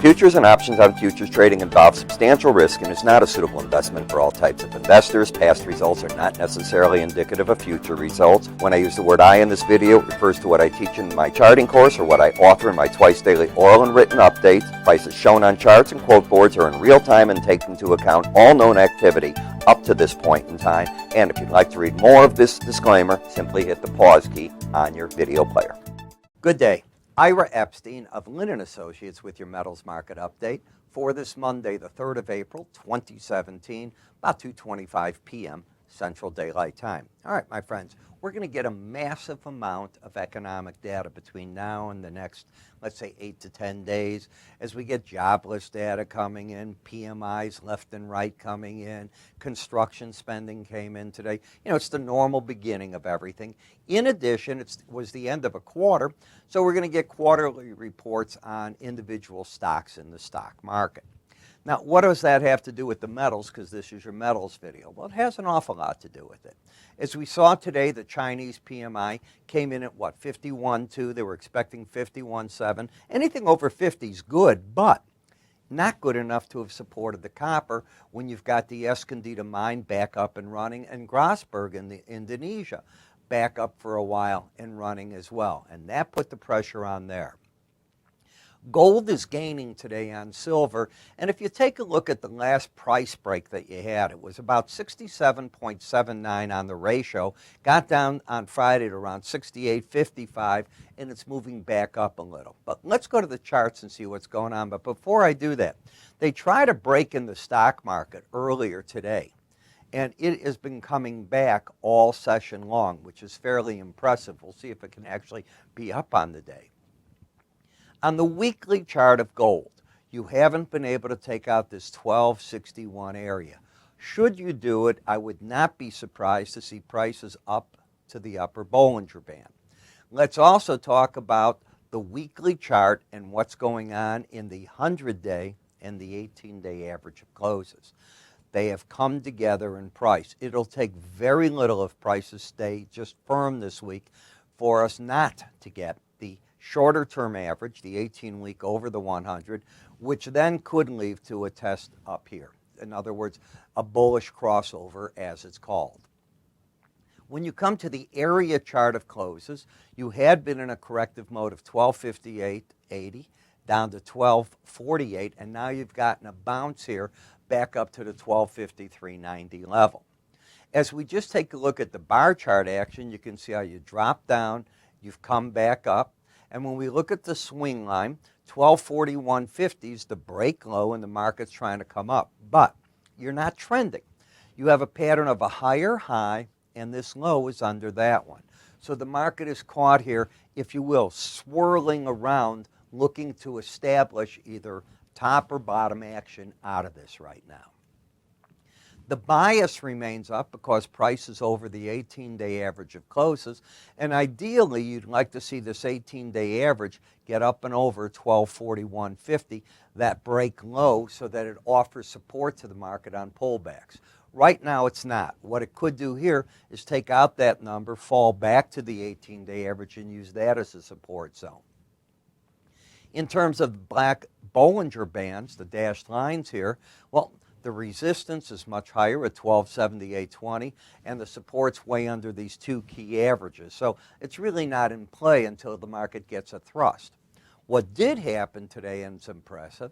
Futures and options on futures trading involve substantial risk and is not a suitable investment for all types of investors. Past results are not necessarily indicative of future results. When I use the word I in this video, it refers to what I teach in my charting course or what I offer in my twice daily oral and written updates. Prices shown on charts and quote boards are in real time and take into account all known activity up to this point in time. And if you'd like to read more of this disclaimer, simply hit the pause key on your video player. Good day. Ira Epstein of Linn Associates with your metals market update for this Monday, the 3rd of April, 2017, about 2:25 p.m. Central Daylight Time. All right, my friends, we're going to get a massive amount of economic data between now and the next, let's say, 8 to 10 days as we get jobless data coming in, PMIs left and right coming in, construction spending came in today. You know, it's the normal beginning of everything. In addition, it was the end of a quarter, so we're going to get quarterly reports on individual stocks in the stock market. Now, what does that have to do with the metals, because this is your metals video? Well, it has an awful lot to do with it. As we saw today, the Chinese PMI came in at, what, 51.2. They were expecting 51.7. Anything over 50 is good, but not good enough to have supported the copper when you've got the Escondida mine back up and running and Grasberg in Indonesia back up for a while and running as well. And that put the pressure on there. Gold is gaining today on silver, and if you take a look at the last price break that you had, it was about 67.79 on the ratio, got down on Friday to around 68.55, and it's moving back up a little. But let's go to the charts and see what's going on. But before I do that, they try to break in the stock market earlier today, and it has been coming back all session long, which is fairly impressive. We'll see if it can actually be up on the day. On the weekly chart of gold, you haven't been able to take out this 1261 area. Should you do it, I would not be surprised to see prices up to the upper Bollinger Band. Let's also talk about the weekly chart and what's going on in the 100-day and the 18-day average of closes. They have come together in price. It'll take very little if prices stay just firm this week for us not to get the shorter term average, the 18-week over the 100, which then could lead to a test up here. In other words, a bullish crossover, as it's called. When you come to the area chart of closes, you had been in a corrective mode of 1258.80 down to 1248, and now you've gotten a bounce here back up to the 1253.90 level. As we just take a look at the bar chart action, you can see how you drop down, you've come back up. And when we look at the swing line, 1241.50 is the break low and the market's trying to come up. But you're not trending. You have a pattern of a higher high, and this low is under that one. So the market is caught here, if you will, swirling around, looking to establish either top or bottom action out of this right now. The bias remains up because price is over the 18-day average of closes, and ideally you'd like to see this 18-day average get up and over 1241.50, that break low, so that it offers support to the market on pullbacks. Right now it's not. What it could do here is take out that number, fall back to the 18-day average, and use that as a support zone. In terms of black Bollinger Bands, the dashed lines here, well, the resistance is much higher at 1278.20, and the support's way under these two key averages. So it's really not in play until the market gets a thrust. What did happen today, and it's impressive,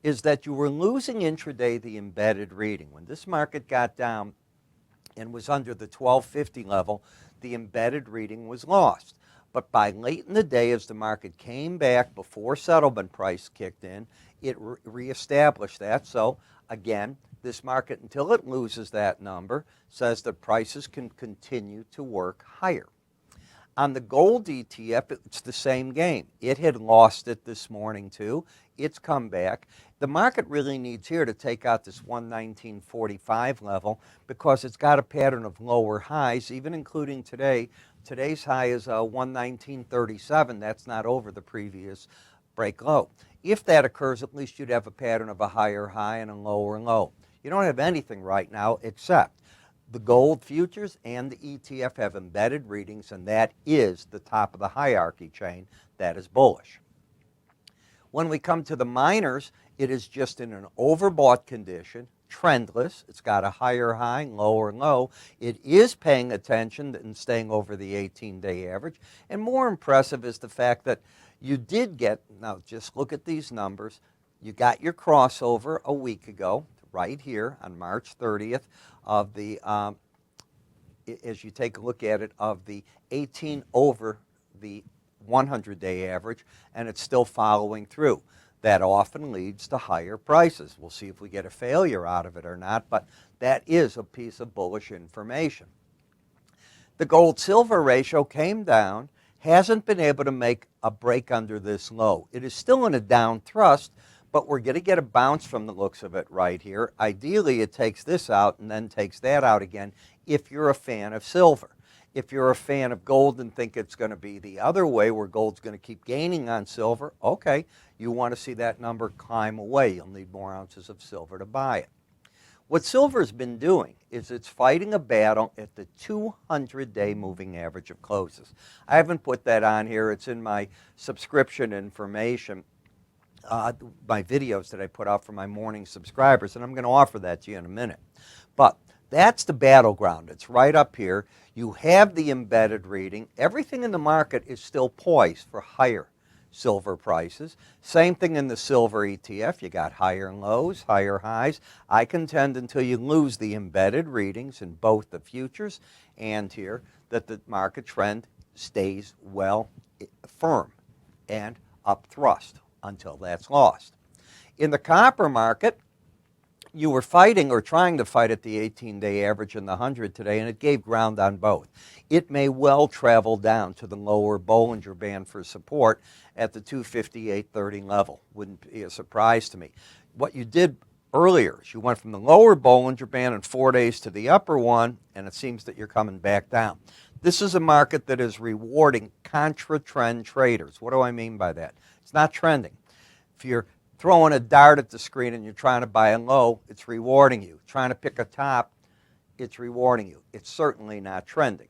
is that you were losing intraday the embedded reading. When this market got down and was under the 1250 level, the embedded reading was lost. But by late in the day, as the market came back before settlement price kicked in, it reestablished that. So again, this market, until it loses that number, says that prices can continue to work higher. On the gold ETF, it's the same game. It had lost it this morning too. It's come back. The market really needs here to take out this 119.45 level because it's got a pattern of lower highs, even including today. Today's high is 119.37. That's not over the previous break low. If that occurs, at least you'd have a pattern of a higher high and a lower low. You don't have anything right now except the gold futures and the ETF have embedded readings, and that is the top of the hierarchy chain. That is bullish. When we come to the miners, it is just in an overbought condition, trendless. It's got a higher high, lower low. It is paying attention and staying over the 18-day average. And more impressive is the fact that you did get, now just look at these numbers, you got your crossover a week ago, right here on March 30th of the, as you take a look at it, of the 18 over the 100-day average, and it's still following through. That often leads to higher prices. We'll see if we get a failure out of it or not, but that is a piece of bullish information. The gold-silver ratio came down, hasn't been able to make a break under this low. It is still in a down thrust, but we're going to get a bounce from the looks of it right here. Ideally, it takes this out and then takes that out again if you're a fan of silver. If you're a fan of gold and think it's going to be the other way, where gold's going to keep gaining on silver, okay, you want to see that number climb away. You'll need more ounces of silver to buy it. What silver's been doing is it's fighting a battle at the 200-day moving average of closes. I haven't put that on here. It's in my subscription information, my videos that I put out for my morning subscribers, and I'm going to offer that to you in a minute. But that's the battleground. It's right up here. You have the embedded reading. Everything in the market is still poised for higher silver prices. Same thing in the silver ETF. You got higher lows, higher highs. I contend until you lose the embedded readings in both the futures and here that the market trend stays well firm and up thrust until that's lost. In the copper market, you were fighting or trying to fight at the 18-day average and the 100 today, and it gave ground on both. It may well travel down to the lower Bollinger Band for support at the 258.30 level. Wouldn't be a surprise to me. What you did earlier is you went from the lower Bollinger Band in 4 days to the upper one, and it seems that you're coming back down. This is a market that is rewarding contra-trend traders. What do I mean by that? It's not trending. If you're throwing a dart at the screen and you're trying to buy a low, it's rewarding you. Trying to pick a top, it's rewarding you. It's certainly not trending.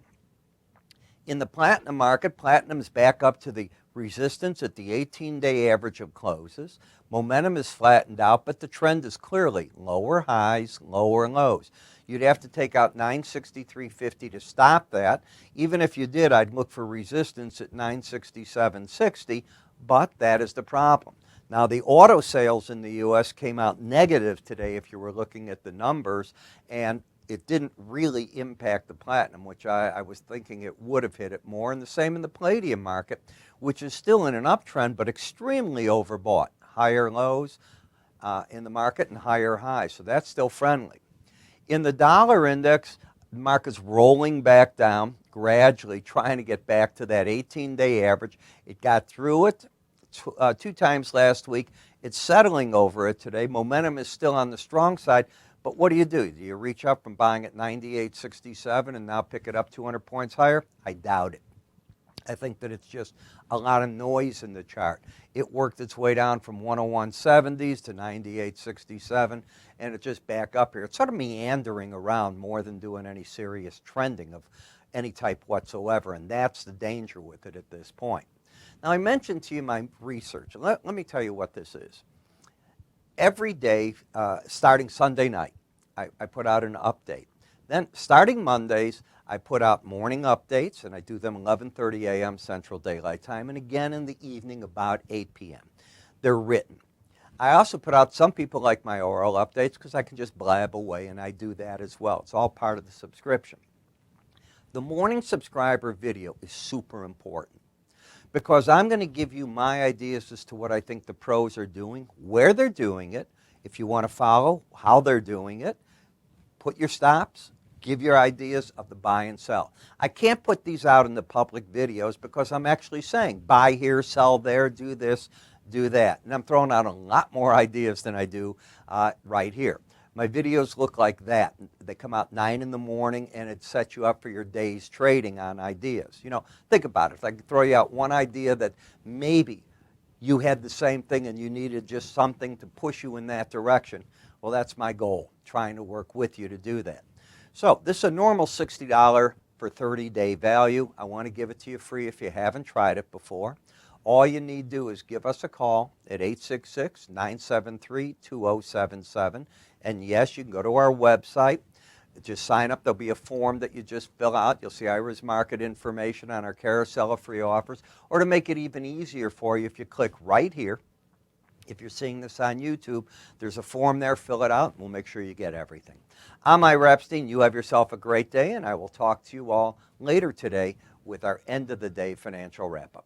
In the platinum market, platinum's back up to the resistance at the 18-day average of closes. Momentum is flattened out, but the trend is clearly lower highs, lower lows. You'd have to take out 963.50 to stop that. Even if you did, I'd look for resistance at 967.60, but that is the problem. Now, the auto sales in the U.S. came out negative today if you were looking at the numbers, and it didn't really impact the platinum, which I was thinking it would have hit it more. And the same in the palladium market, which is still in an uptrend, but extremely overbought. Higher lows in the market and higher highs, so that's still friendly. In the dollar index, the market's rolling back down, gradually trying to get back to that 18-day average. It got through it 2 times last week. It's settling over it today. Momentum is still on the strong side, but what do? Do you reach up from buying at 98.67 and now pick it up 200 points higher? I doubt it. I think that it's just a lot of noise in the chart. It worked its way down from 101.70s to 98.67, and it's just back up here. It's sort of meandering around more than doing any serious trending of any type whatsoever, and that's the danger with it at this point. Now, I mentioned to you my research. Let me tell you what this is. Every day, starting Sunday night, I put out an update. Then, starting Mondays, I put out morning updates, and I do them 11:30 a.m. Central Daylight Time, and again in the evening about 8 p.m. They're written. I also put out, some people like my oral updates because I can just blab away, and I do that as well. It's all part of the subscription. The morning subscriber video is super important, because I'm going to give you my ideas as to what I think the pros are doing, where they're doing it, if you want to follow how they're doing it, put your stops, give your ideas of the buy and sell. I can't put these out in the public videos because I'm actually saying buy here, sell there, do this, do that. And I'm throwing out a lot more ideas than I do right here. My videos look like that. They come out 9 in the morning, and it sets you up for your day's trading on ideas. You know, think about it. If I could throw you out one idea that maybe you had the same thing and you needed just something to push you in that direction, well, that's my goal, trying to work with you to do that. So this is a normal $60 for 30-day value. I want to give it to you free if you haven't tried it before. All you need to do is give us a call at 866-973-2077. And yes, you can go to our website. Just sign up. There'll be a form that you just fill out. You'll see Ira's market information on our carousel of free offers. Or to make it even easier for you, if you click right here, if you're seeing this on YouTube, there's a form there. Fill it out, and we'll make sure you get everything. I'm Ira Epstein. You have yourself a great day, and I will talk to you all later today with our end of the day financial wrap-up.